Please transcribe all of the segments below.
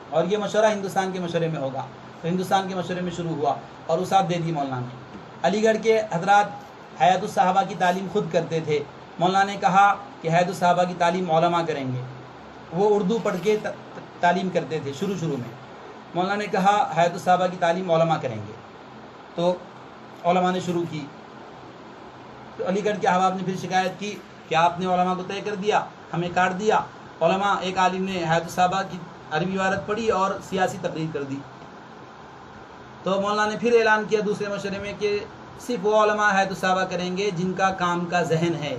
اور یہ مشورہ ہندوستان کے مشورے میں ہوگا، تو ہندوستان کے مشورے میں شروع ہوا اور وسعت دے دی مولانا نے۔ علی گڑھ کے حضرات حیات الصحابہ کی تعلیم خود کرتے تھے۔ مولانا نے کہا کہ حیات الصحابہ کی تعلیم علماء کریں گے۔ وہ اردو پڑھ کے تعلیم کرتے تھے شروع میں۔ مولانا نے کہا حیات الصحابہ کی تعلیم علماء کریں گے، تو علماء نے شروع کی۔ تو علی گڑھ کے احباب نے پھر شکایت کی کہ آپ نے علماء کو طے کر دیا، ہمیں کاٹ دیا۔ علماء، ایک عالم نے حیات الصحابہ کی عربی عبارت پڑھی اور سیاسی تقریر کر دی۔ تو مولانا نے پھر اعلان کیا دوسرے مشورے میں کہ صرف وہ علماء حیات الصحابہ کریں گے جن کا کام کا ذہن ہے۔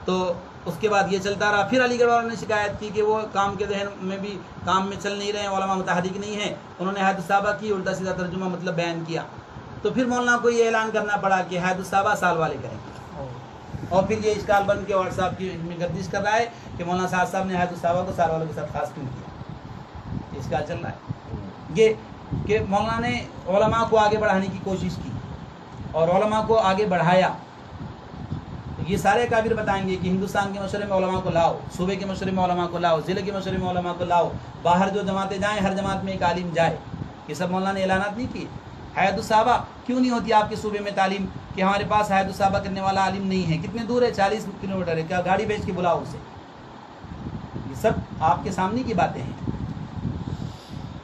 تو اس کے بعد یہ چلتا رہا۔ پھر علی گڑھ والوں نے شکایت کی کہ وہ کام کے ذہن میں بھی کام میں چل نہیں رہے ہیں، علماء متحرک نہیں ہیں۔ انہوں نے حیات الصحابہ کی الٹا سیدھا ترجمہ مطلب بیان کیا۔ تو پھر مولانا کو یہ اعلان کرنا پڑا کہ حیات الصحابہ سال والے کریں گے۔ اور پھر یہ اشکال بن کے واٹس ایپ کی میں گردش کر رہا ہے کہ مولانا صاحب نے حیات الصحابہ کو سال والوں کے ساتھ خاص کیوں کیا، اشکال چل رہا ہے یہ کہ مولانا نے علماء کو آگے بڑھانے کی کوشش کی اور علماء کو آگے بڑھایا۔ یہ سارے کابر بتائیں گے کہ ہندوستان کے مشورے میں علماء کو لاؤ، صوبے کے مشورے میں علماء کو لاؤ، ضلع کے مشورے میں علماء کو لاؤ، باہر جو جماعتیں جائیں ہر جماعت میں ایک عالم جائے۔ یہ سب مولانا نے اعلانات نہیں کیے۔ حیات الصحابہ کیوں نہیں ہوتی آپ کے صوبے میں تعلیم کہ ہمارے پاس حیات الصحابہ کرنے والا عالم نہیں ہے؟ کتنے دور ہے؟ 40 کلومیٹر ہے، کیا گاڑی بھیج کے بلاؤ اسے؟ یہ سب آپ کے سامنے کی باتیں ہیں۔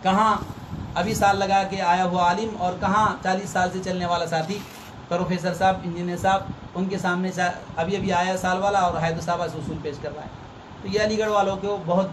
کہاں ابھی سال لگا کے آیا ہوا عالم اور کہاں 40 سال سے چلنے والا ساتھی پروفیسر صاحب، انجینئر صاحب، ان کے سامنے ابھی آیا سال والا اور حیات الصحابہ سے اصول پیش کر رہا ہے۔ تو یہ علی گڑھ والوں کو بہت